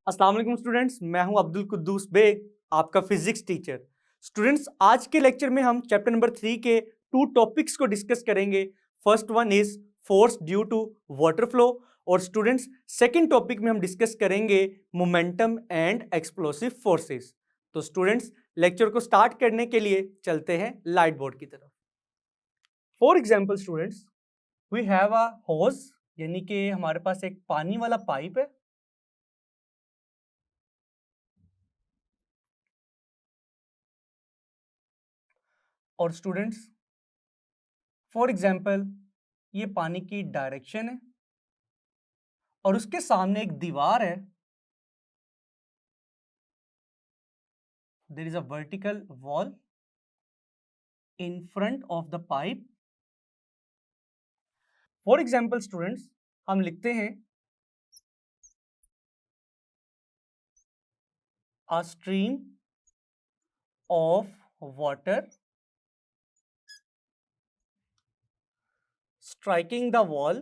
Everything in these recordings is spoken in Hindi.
अस्सलाम वालेकुम स्टूडेंट्स, मैं हूं अब्दुल कुद्दूस बेग, आपका फिजिक्स टीचर। स्टूडेंट्स, आज के लेक्चर में हम चैप्टर नंबर 3 के 2 टॉपिक्स को डिस्कस करेंगे। First one is force due to water flow और स्टूडेंट्स सेकंड टॉपिक में हम डिस्कस करेंगे मोमेंटम एंड एक्सप्लोसिव फोर्सेस। तो स्टूडेंट्स, लेक्चर को स्टार्ट करने के लिए चलते हैं लाइट बोर्ड की तरफ। For example students, we have a hose, यानी कि हमारे पास एक पानी वाला पाइप है। और स्टूडेंट्स, फॉर एग्जाम्पल, ये पानी की डायरेक्शन है और उसके सामने एक दीवार है। There is a vertical wall in front of the pipe. For example students, हम लिखते हैं a stream of water striking the wall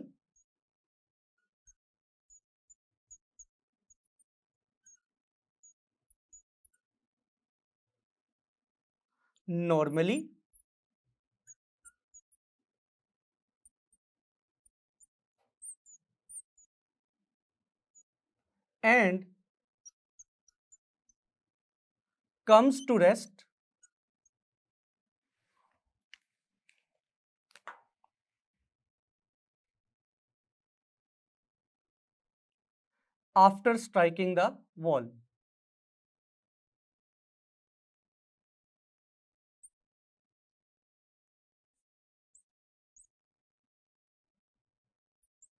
normally and comes to rest after striking the wall।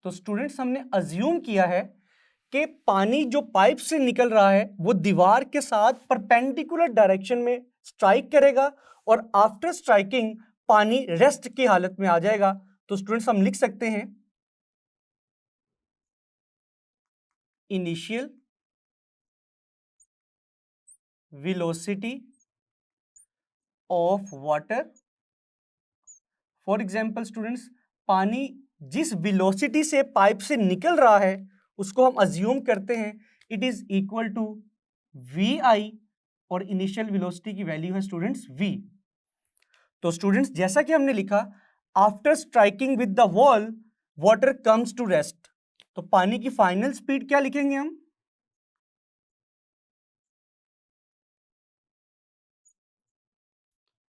तो स्टूडेंट्स, हमने अज्यूम किया है कि पानी जो पाइप से निकल रहा है वो दीवार के साथ परपेंडिकुलर डायरेक्शन में स्ट्राइक करेगा और आफ्टर स्ट्राइकिंग पानी रेस्ट की हालत में आ जाएगा। तो स्टूडेंट्स, हम लिख सकते हैं initial velocity of water. For example students, पानी जिस वेलोसिटी से पाइप से निकल रहा है उसको हम अज्यूम करते हैं it is equal to V I, और इनिशियल वेलोसिटी की वैल्यू है स्टूडेंट्स वी। तो स्टूडेंट्स, जैसा कि हमने लिखा, after striking with the wall water comes to rest. तो पानी की फाइनल स्पीड क्या लिखेंगे हम?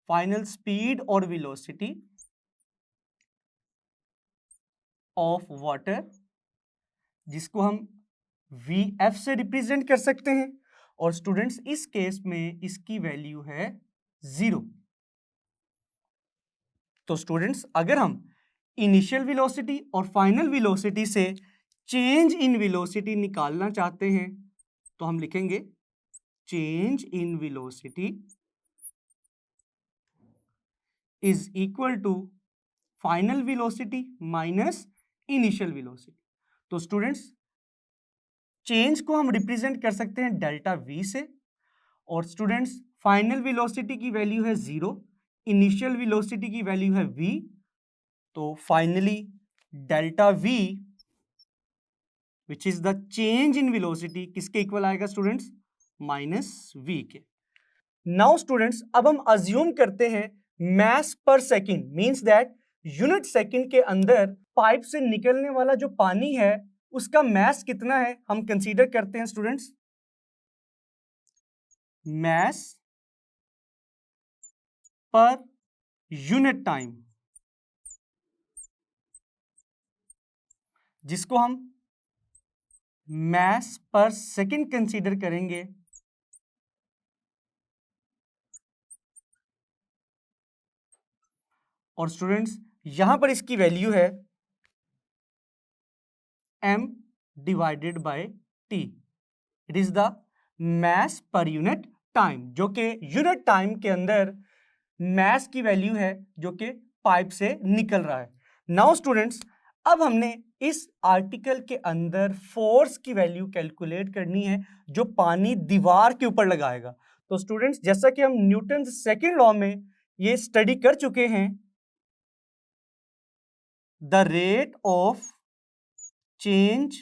फाइनल स्पीड और वेलोसिटी ऑफ वाटर, जिसको हम वी एफ से रिप्रेजेंट कर सकते हैं। और स्टूडेंट्स, इस केस में इसकी वैल्यू है 0। तो स्टूडेंट्स, अगर हम इनिशियल वेलोसिटी और फाइनल वेलोसिटी से चेंज इन वेलोसिटी निकालना चाहते हैं तो हम लिखेंगे change in velocity is equal to final velocity minus initial velocity. तो स्टूडेंट्स, चेंज को हम रिप्रेजेंट कर सकते हैं डेल्टा वी से। और स्टूडेंट्स, फाइनल वेलोसिटी की वैल्यू है 0, इनिशियल वेलोसिटी की वैल्यू है v। तो finally delta v which is the change in velocity किसके इक्वल आएगा स्टूडेंट्स? माइनस v के। नाउ स्टूडेंट्स, अब हम अज्यूम करते हैं मैस पर second, means that unit second के अंदर पाइप से निकलने वाला जो पानी है उसका मैस कितना है हम कंसीडर करते हैं students. Mass per unit time, जिसको हम मैस पर सेकेंड कंसीडर करेंगे। और स्टूडेंट्स, यहां पर इसकी वैल्यू है m divided by t। It is the mass per unit time, जो कि यूनिट टाइम के अंदर मैस की वैल्यू है जो कि पाइप से निकल रहा है। नाउ स्टूडेंट्स, अब हमने इस आर्टिकल के अंदर फोर्स की वैल्यू कैलकुलेट करनी है जो पानी दीवार के ऊपर लगाएगा। तो स्टूडेंट्स, जैसा कि हम न्यूटन सेकेंड लॉ में ये स्टडी कर चुके हैं, the rate of change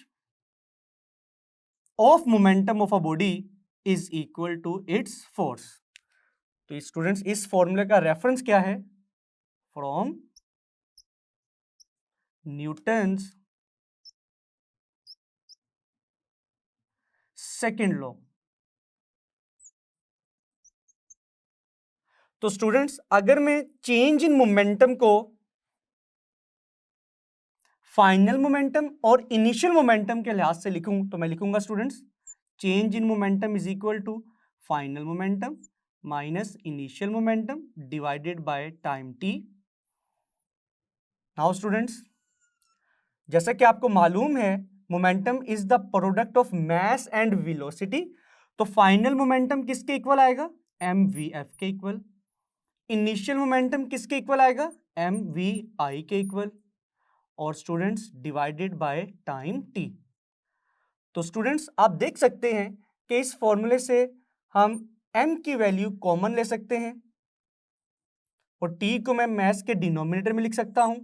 of momentum of a body is equal to its force. तो स्टूडेंट्स इस फॉर्मूले का रेफरेंस क्या है? From Newton's second law. तो स्टूडेंट्स अगर मैं चेंज इन मोमेंटम को फाइनल मोमेंटम और इनिशियल मोमेंटम के लिहाज से लिखूं तो मैं लिखूंगा students change in momentum is equal to final momentum minus initial momentum divided by time T. Now students जैसा कि आपको मालूम है momentum is the product of mass and velocity. तो फाइनल मोमेंटम किसके इक्वल आएगा? एम वी एफ के इक्वल। इनिशियल मोमेंटम किसके इक्वल आएगा? एम वी आई के इक्वल। और students divided by time T. तो स्टूडेंट्स आप देख सकते हैं कि इस फॉर्मूले से हम m की वैल्यू कॉमन ले सकते हैं और t को मैं मास के डिनोमिनेटर में लिख सकता हूं।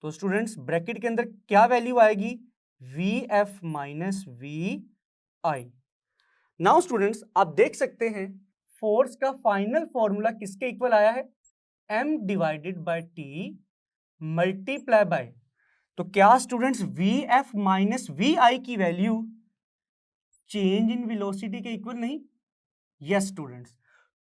तो स्टूडेंट्स ब्रैकेट के अंदर क्या वैल्यू आएगी? V F minus V I. Now students आप देख सकते हैं फोर्स का फाइनल फॉर्मूला किसके इक्वल आया है? m divided by T multiply by. तो क्या students V F minus V I की वैल्यू चेंज इन वेलोसिटी के इक्वल नहीं? Yes students.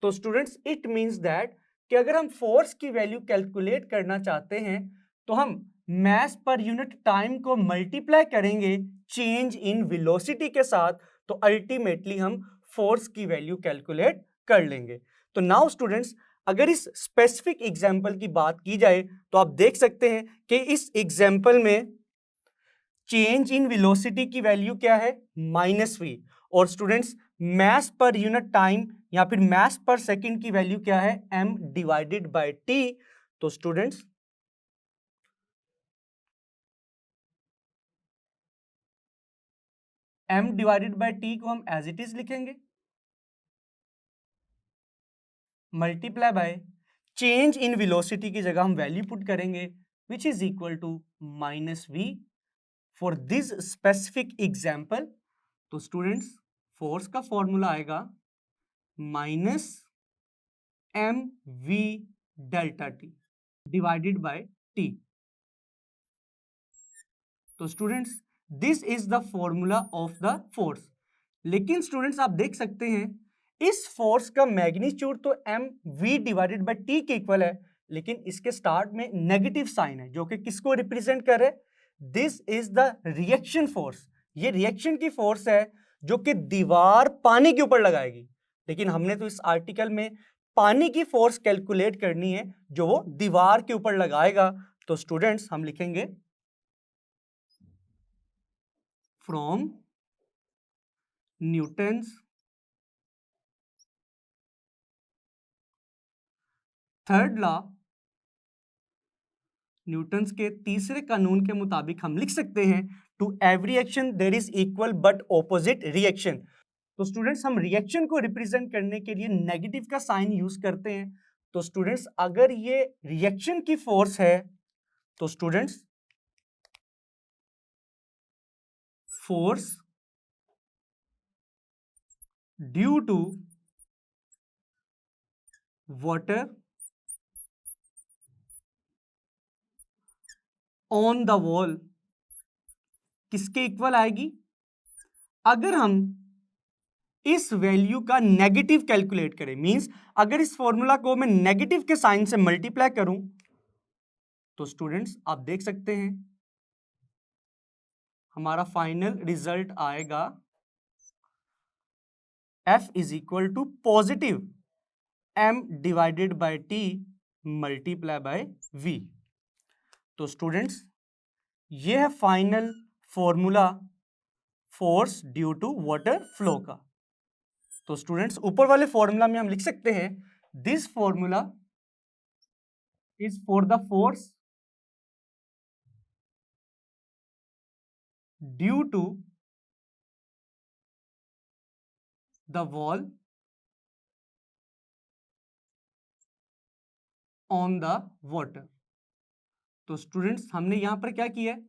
तो स्टूडेंट्स इट मींस दैट कि अगर हम फोर्स की वैल्यू कैलकुलेट करना चाहते हैं तो हम मास पर यूनिट टाइम को मल्टीप्लाई करेंगे चेंज इन वेलोसिटी के साथ, तो अल्टीमेटली हम फोर्स की वैल्यू कैलकुलेट कर लेंगे। तो नाउ स्टूडेंट्स अगर इस स्पेसिफिक एग्जांपल की बात की जाए तो आप देख सकते हैं कि इस एग्जांपल में चेंज इन वेलोसिटी की वैल्यू क्या है? Minus V. और स्टूडेंट्स मास पर यूनिट टाइम या फिर मास पर सेकंड की वैल्यू क्या है? m divided by t। तो students m divided by t को हम एज इट इज लिखेंगे multiply by change in velocity की जगह हम वैल्यू पुट करेंगे which is equal to minus v for this specific example. तो स्टूडेंट्स फोर्स का फॉर्मूला आएगा minus m v delta t divided by t. तो students this is the formula of the force. लेकिन स्टूडेंट्स आप देख सकते हैं इस फोर्स का मैग्नीट्यूड तो M V divided by T के इक्वल है, लेकिन इसके स्टार्ट में नेगेटिव साइन है जो कि किसको रिप्रेजेंट कर रहे? This is the reaction force. ये रिएक्शन की फोर्स है जो कि दीवार पानी के ऊपर लगाएगी, लेकिन हमने तो इस आर्टिकल में पानी की फोर्स कैलकुलेट करनी है जो वो दीवार के ऊपर लगाएगा। तो स्टूडेंट्स हम लिखेंगे from Newton's third law, Newton's के तीसरे कानून के मुताबिक हम लिख सकते हैं to every action there is equal but opposite reaction. तो स्टूडेंट्स हम रिएक्शन को रिप्रेजेंट करने के लिए नेगेटिव का साइन यूज करते हैं। तो स्टूडेंट्स अगर ये रिएक्शन की फोर्स है तो students force due to water on the wall किसके इक्वल आएगी? अगर हम इस वैल्यू का नेगेटिव कैलकुलेट करें, मींस अगर इस फॉर्मूला को मैं नेगेटिव के साइन से मल्टीप्लाई करूं तो स्टूडेंट्स आप देख सकते हैं हमारा फाइनल रिजल्ट आएगा F is equal to positive m divided by t multiply by v। तो स्टूडेंट्स ये है final formula force due to water flow का। तो स्टूडेंट्स ऊपर वाले फॉर्मूला में हम लिख सकते हैं this formula is for the force due to the wall on the water. तो स्टूडेंट्स हमने यहां पर क्या किया है?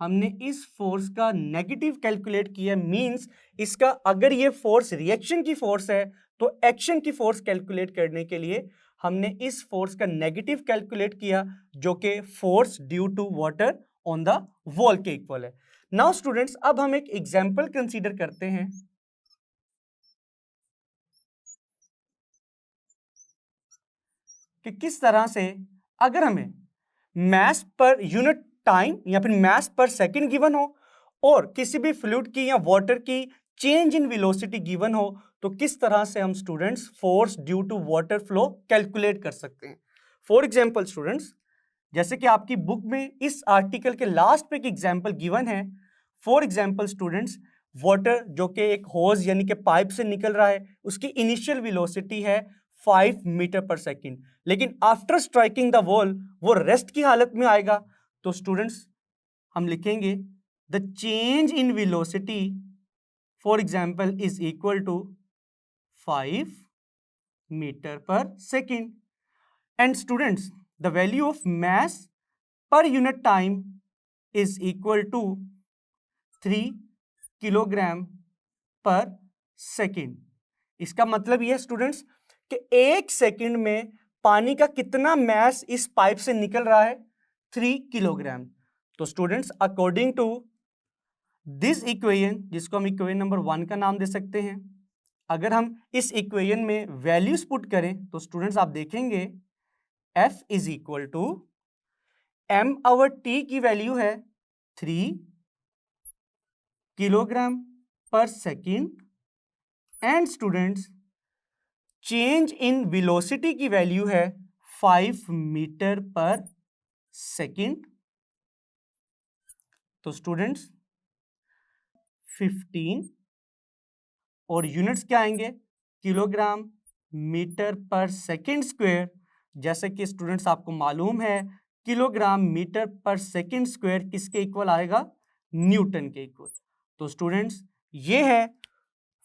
हमने इस फोर्स का नेगेटिव कैलकुलेट किया, मींस इसका अगर ये फोर्स रिएक्शन की फोर्स है तो एक्शन की फोर्स कैलकुलेट करने के लिए हमने इस फोर्स का नेगेटिव कैलकुलेट किया, जो कि force due to water on the wall के इक्वल है। नाउ स्टूडेंट्स, अब हम एक एग्जांपल कंसीडर करते हैं कि किस तरह से अगर हमें मास पर यूनिट टाइम या फिर मास पर सेकंड गिवन हो और किसी भी फ्लूइड की या वाटर की चेंज इन वेलोसिटी गिवन हो, तो किस तरह से हम students force due to water flow calculate कर सकते हैं। फॉर एग्जांपल स्टूडेंट्स, जैसे कि आपकी बुक में इस आर्टिकल के लास्ट पे एक एग्जांपल गिवन है। फॉर एग्जांपल स्टूडेंट्स, वाटर जो कि एक होज यानी कि पाइप से निकल रहा है, उसकी इनिशियल वेलोसिटी है 5 मीटर पर सेकेंड, लेकिन आफ्टर स्ट्राइकिंग द वॉल वो रेस्ट की हालत में आएगा। तो स्टूडेंट्स हम लिखेंगे the change in velocity for example is equal to 5 metre पर second. And students the value of mass पर unit time is equal to 3 kilogram पर सेकेंड। इसका मतलब यह स्टूडेंट्स कि एक सेकेंड में पानी का कितना मास इस पाइप से निकल रहा है, 3 किलोग्राम। तो students according to this equation, जिसको हम इक्वेशन नंबर 1 का नाम दे सकते हैं, अगर हम इस इक्वेशन में वैल्यूज पुट करें तो स्टूडेंट्स आप देखेंगे F is equal to m over t की वैल्यू है 3 किलोग्राम पर second and students change in velocity की वैल्यू है 5 मीटर पर सेकेंड। तो स्टूडेंट्स 15 और यूनिट्स क्या आएंगे, किलोग्राम मीटर पर सेकेंड स्क्वायर। जैसे कि स्टूडेंट्स आपको मालूम है किलोग्राम मीटर पर सेकेंड स्क्वायर किसके इक्वल आएगा, न्यूटन के इक्वल। तो स्टूडेंट्स ये है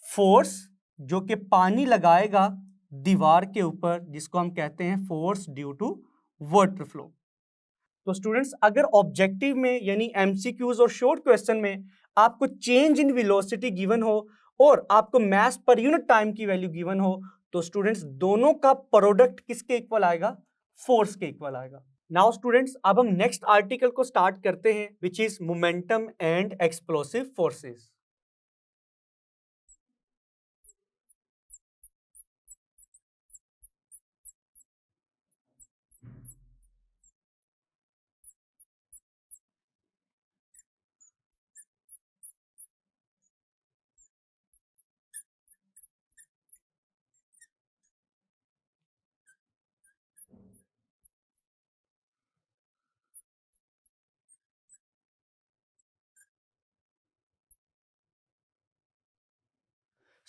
फोर्स जो कि पानी लगाएगा दीवार के ऊपर, जिसको हम कहते हैं force due to water flow. तो स्टूडेंट्स अगर ऑब्जेक्टिव में यानी एमसीक्यूज और शॉर्ट क्वेश्चन में आपको चेंज इन वेलोसिटी गिवन हो और आपको मास पर यूनिट टाइम की वैल्यू गिवन हो, तो स्टूडेंट्स दोनों का प्रोडक्ट किसके इक्वल आएगा, फोर्स के इक्वल आएगा। नाउ स्टूडेंट्स अब हम नेक्स्ट आर्टिकल को स्टार्ट करते हैं, which is momentum and explosive forces.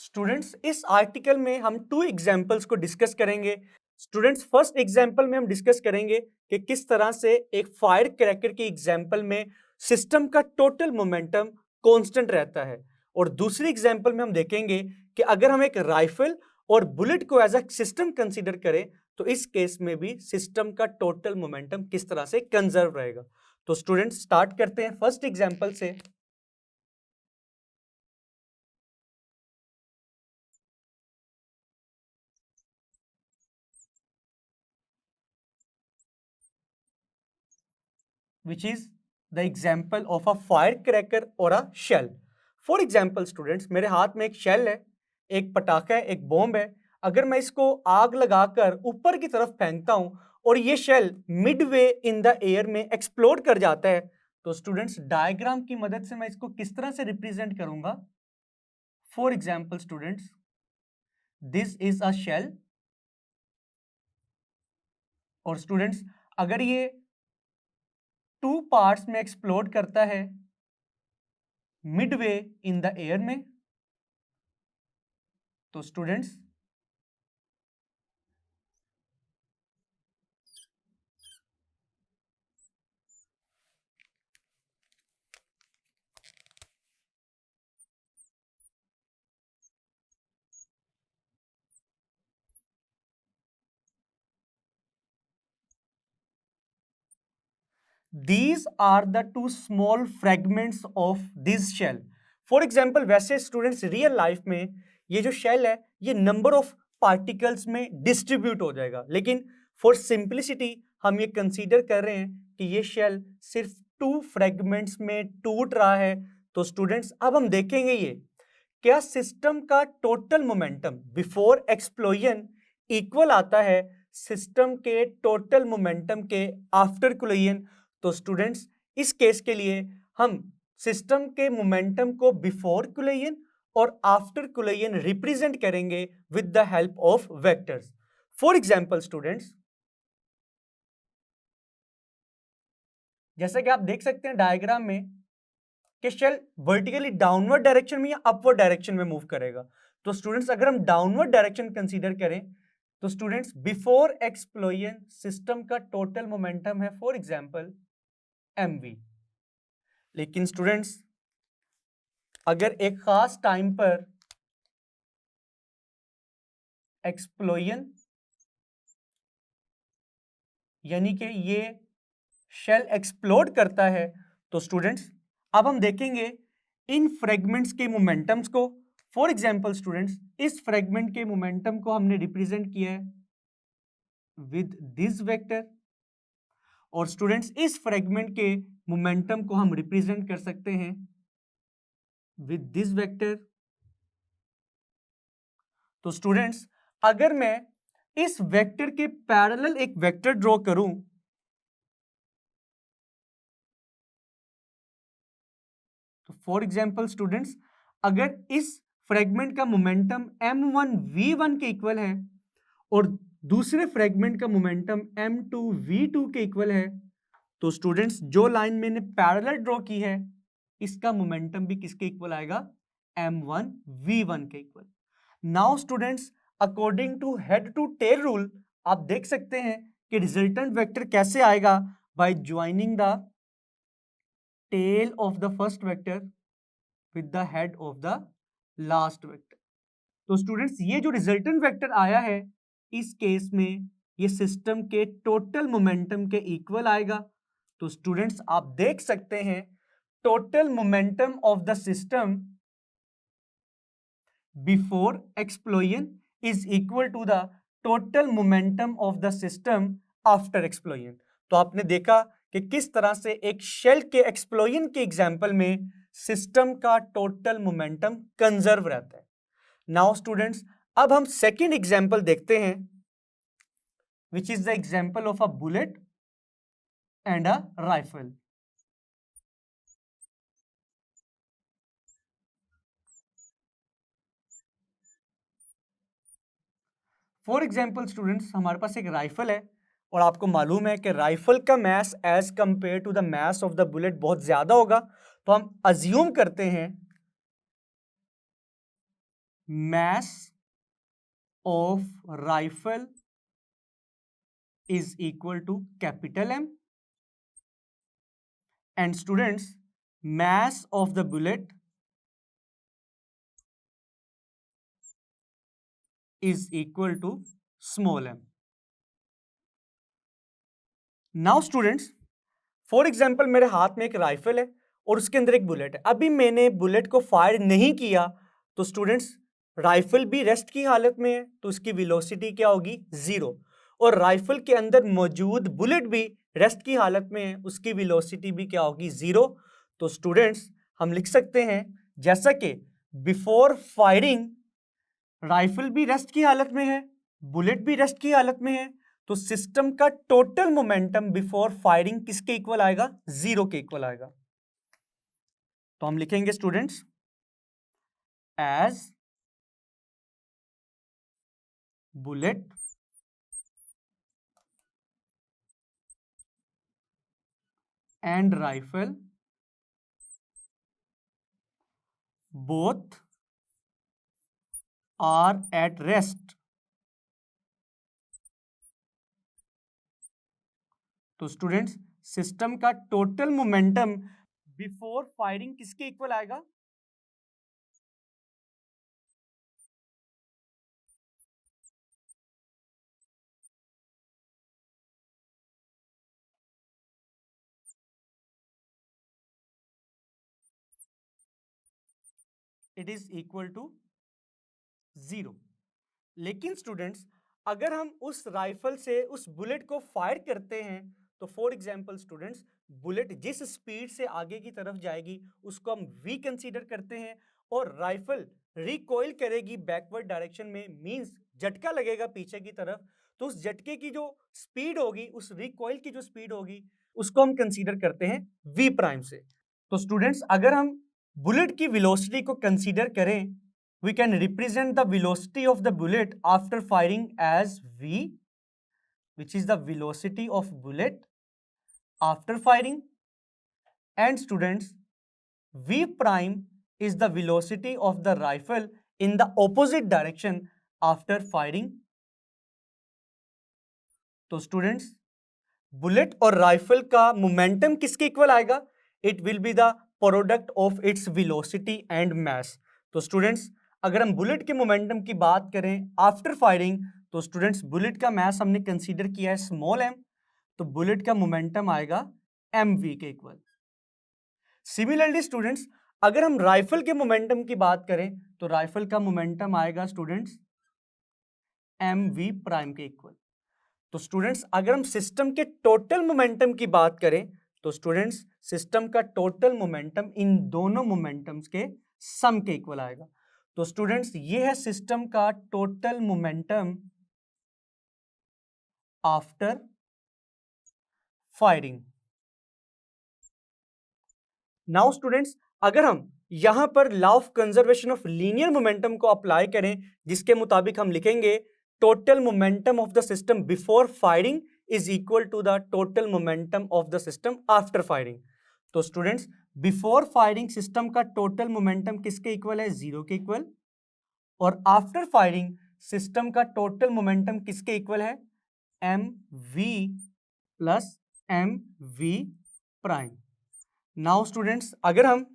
Students इस आर्टिकल में हम 2 एग्जाम्पल्स को डिस्कस करेंगे। स्टूडेंट्स फर्स्ट एग्जाम्पल में हम डिस्कस करेंगे कि किस तरह से एक फायर क्रैकर के एग्जाम्पल में सिस्टम का टोटल मोमेंटम कांस्टेंट रहता है, और दूसरी एग्जाम्पल में हम देखेंगे कि अगर हम एक राइफल और बुलेट को एज अ सिस्टम कंसीडर करें तो इस केस में भी सिस्टम का टोटल मोमेंटम किस तरह से कंजर्व रहेगा। तो स्टूडेंट्स स्टार्ट करते हैं फर्स्ट एग्जाम्पल से। which is the example of a firecracker or a shell. For example students, मेरे हाथ में एक शेल है, एक पटाखा है, एक बॉम्ब है। अगर मैं इसको आग लगाकर ऊपर की तरफ फेंकता हूं और ये shell midway in the air में एक्सप्लोड कर जाता है, तो स्टूडेंट्स डायग्राम की मदद से मैं इसको किस तरह से रिप्रेजेंट करूंगा। For example students, this is a shell, और स्टूडेंट्स अगर ये 2 पार्ट्स में एक्सप्लोड करता है मिडवे इन द एयर में, तो students these are the two small fragments of this shell. For example वैसे स्टूडेंट्स रियल लाइफ में ये जो शेल है ये नंबर ऑफ पार्टिकल्स में डिस्ट्रीब्यूट हो जाएगा, लेकिन फॉर सिंप्लिसिटी हम ये कंसीडर कर रहे हैं कि ये शेल सिर्फ 2 फ्रेगमेंट्स में टूट रहा है। तो स्टूडेंट्स अब हम देखेंगे ये क्या सिस्टम का total momentum before explosion equal आता है सिस्टम के टोटल मोमेंटम के आफ्टर कोलिजन। तो स्टूडेंट्स इस केस के लिए हम सिस्टम के मोमेंटम को बिफोर कोलिजन और आफ्टर कोलिजन रिप्रेजेंट करेंगे with the help of vectors. For example students, जैसा कि आप देख सकते हैं डायग्राम में कि शेल वर्टिकली डाउनवर्ड डायरेक्शन में या अपवर्ड डायरेक्शन में मूव करेगा। तो स्टूडेंट्स अगर हम डाउनवर्ड डायरेक्शन कंसीडर करें तो स्टूडेंट्स बिफोर एक्सप्लोजन सिस्टम का टोटल मोमेंटम है फॉर एग्जांपल mv। लेकिन स्टूडेंट्स अगर एक खास टाइम पर एक्सप्लोजन यानी कि ये शेल एक्सप्लोड करता है तो स्टूडेंट्स अब हम देखेंगे इन फ्रेगमेंट्स के मोमेंटम्स को। फॉर एग्जांपल स्टूडेंट्स इस फ्रेगमेंट के मोमेंटम को हमने रिप्रेजेंट किया है विद दिस वेक्टर, और स्टूडेंट्स इस फ्रेगमेंट के मोमेंटम को हम रिप्रेजेंट कर सकते हैं विद दिस वेक्टर। तो स्टूडेंट्स अगर मैं इस वेक्टर के पैरेलल एक वेक्टर ड्रॉ करूं तो फॉर एग्जांपल स्टूडेंट्स अगर इस फ्रेगमेंट का मोमेंटम m1 v1 के इक्वल है और दूसरे फ्रेगमेंट का मोमेंटम m2 v2 के इक्वल है तो स्टूडेंट्स जो लाइन मैंने पैरेलल ड्रॉ की है इसका मोमेंटम भी किसके इक्वल आएगा m1 v1 के equal. Now students according to head to tail rule आप देख सकते हैं कि रिजल्टेंट वेक्टर कैसे आएगा by joining the tail of the first vector with the head of the last vector. तो स्टूडेंट्स ये जो रिजल्टेंट वेक्टर आया है इस केस में ये सिस्टम के टोटल मोमेंटम के इक्वल आएगा। तो स्टूडेंट्स आप देख सकते हैं total momentum of the system before explosion is equal to the total momentum of the system after explosion. तो आपने देखा कि किस तरह से एक शेल के एक्सप्लोजन के एग्जाम्पल में सिस्टम का टोटल मोमेंटम कंजर्व रहता है। नाउ स्टूडेंट्स अब हम सेकेंड एग्जाम्पल देखते हैं विच is the example of a bullet and a rifle. For example students हमारे पास एक राइफल है और आपको मालूम है कि राइफल का mass as compare to the mass of the bullet बहुत ज्यादा होगा। तो हम अज्यूम करते हैं mass of rifle is equal to capital M and students mass of the bullet is equal to small m. Now students for example मेरे हाथ में एक राइफल है और उसके अंदर एक बुलेट है। अभी मैंने बुलेट को फायर नहीं किया तो स्टूडेंट्स राइफल भी रेस्ट की हालत में है तो उसकी वेलोसिटी क्या होगी 0, और राइफल के अंदर मौजूद बुलेट भी रेस्ट की हालत में है उसकी वेलोसिटी भी क्या होगी 0। तो स्टूडेंट्स हम लिख सकते हैं जैसा कि बिफोर फायरिंग राइफल भी रेस्ट की हालत में है बुलेट भी रेस्ट की हालत में है तो सिस्टम का टोटल मोमेंटम बिफोर फायरिंग किसके इक्वल आएगा 0 के इक्वल आएगा। तो हम लिखेंगे students as bullet and rifle both are at rest तो स्टूडेंट्स सिस्टम का टोटल मोमेंटम बिफोर फायरिंग किसके इक्वल आएगा इट इज इक्वल टू 0। लेकिन स्टूडेंट्स अगर हम उस राइफल से उस बुलेट को फायर करते हैं तो फॉर एग्जांपल स्टूडेंट्स बुलेट जिस स्पीड से आगे की तरफ जाएगी उसको हम v कंसीडर करते हैं, और राइफल रिकॉइल करेगी बैकवर्ड डायरेक्शन में, मींस झटका लगेगा पीछे की तरफ, तो उस झटके की जो स्पीड होगी, उस रिकॉइल की जो स्पीड होगी, उसको हम कंसीडर करते हैं v प्राइम से। तो स्टूडेंट्स अगर हम बुलेट की वेलोसिटी को कंसीडर करें, we can represent the velocity of the bullet after firing as v, which is the velocity of bullet after firing, and students v prime is the velocity of the rifle in the opposite direction after firing। तो स्टूडेंट्स बुलेट और राइफल का मोमेंटम किसके इक्वल आएगा? It will be the product of its velocity and mass. तो स्टूडेंट्स अगर हम बुलेट के मोमेंटम की बात करें आफ्टर फायरिंग, तो स्टूडेंट्स बुलेट का मास हमने कंसीडर किया है स्मॉल m, तो बुलेट का मोमेंटम आएगा mv के इक्वल। सिमिलरली स्टूडेंट्स अगर हम राइफल के मोमेंटम की बात करें तो राइफल का मोमेंटम आएगा स्टूडेंट्स mv प्राइम के इक्वल। तो स्टूडेंट्स अगर हम सिस्टम के टोटल मोमेंटम की बात करें तो स्टूडेंट्स सिस्टम का टोटल मोमेंटम इन दोनों मोमेंटम्स के सम के इक्वल आएगा। तो स्टूडेंट्स ये है सिस्टम का total momentum after firing. Now students अगर हम यहां पर law of conservation of linear momentum को अप्लाई करें, जिसके मुताबिक हम लिखेंगे total momentum of the system before firing is equal to the total momentum of the system after firing. तो स्टूडेंट्स बिफोर फायरिंग सिस्टम का टोटल मोमेंटम किसके इक्वल है? 0 के इक्वल, और आफ्टर फायरिंग सिस्टम का टोटल मोमेंटम किसके इक्वल है? mv plus mv prime. Now students अगर हम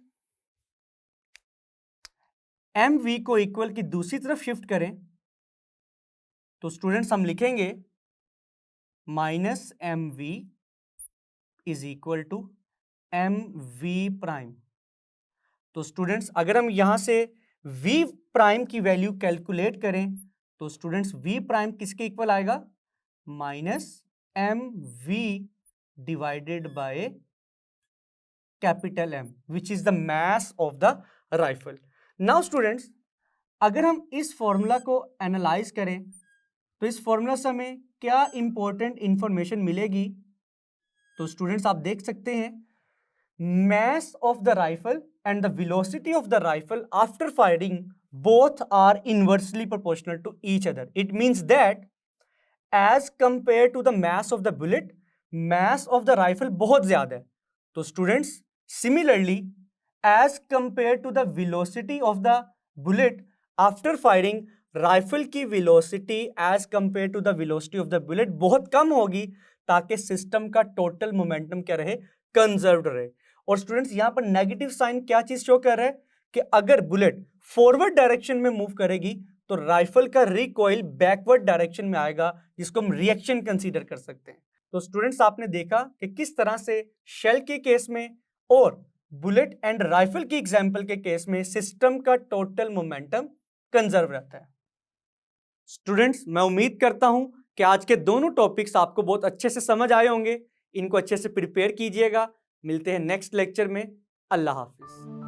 mv को इक्वल की दूसरी तरफ शिफ्ट करें तो स्टूडेंट्स हम लिखेंगे minus mv is equal to mv prime. तो स्टूडेंट्स अगर हम यहां से v प्राइम की वैल्यू कैलकुलेट करें तो स्टूडेंट्स v प्राइम किसके इक्वल आएगा? Minus mv divided by capital M, which is the mass of the rifle. Now students अगर हम इस फॉर्मूला को एनालाइज करें तो इस फॉर्मूला से हमें क्या इंपॉर्टेंट इंफॉर्मेशन मिलेगी? तो स्टूडेंट्स आप देख सकते हैं mass of the rifle and the velocity of the rifle after firing both are inversely proportional to each other. It means that as compared to the mass of the bullet, mass of the rifle बहुत ज्यादा है। तो students similarly as compared to the velocity of the bullet after firing, rifle की velocity as compare to the velocity of the bullet बहुत कम होगी, ताकि सिस्टम का टोटल मोमेंटम क्या रहे? कंजर्व्ड रहे। और स्टूडेंट्स यहां पर नेगेटिव साइन क्या चीज शो कर रहा है कि अगर बुलेट फॉरवर्ड डायरेक्शन में मूव करेगी तो राइफल का रिकॉइल बैकवर्ड डायरेक्शन में आएगा, जिसको हम रिएक्शन कंसीडर कर सकते हैं। तो स्टूडेंट्स आपने देखा कि किस तरह से शेल के केस में और बुलेट एंड राइफल की एग्जाम्पल के केस में सिस्टम का टोटल मोमेंटम कंजर्व रहता है। स्टूडेंट्स मैं उम्मीद करता हूं कि आज के दोनों टॉपिक्स आपको बहुत अच्छे से समझ आए होंगे। इनको अच्छे से प्रिपेयर कीजिएगा। मिलते हैं नेक्स्ट लेक्चर में। अल्लाह हाफिज।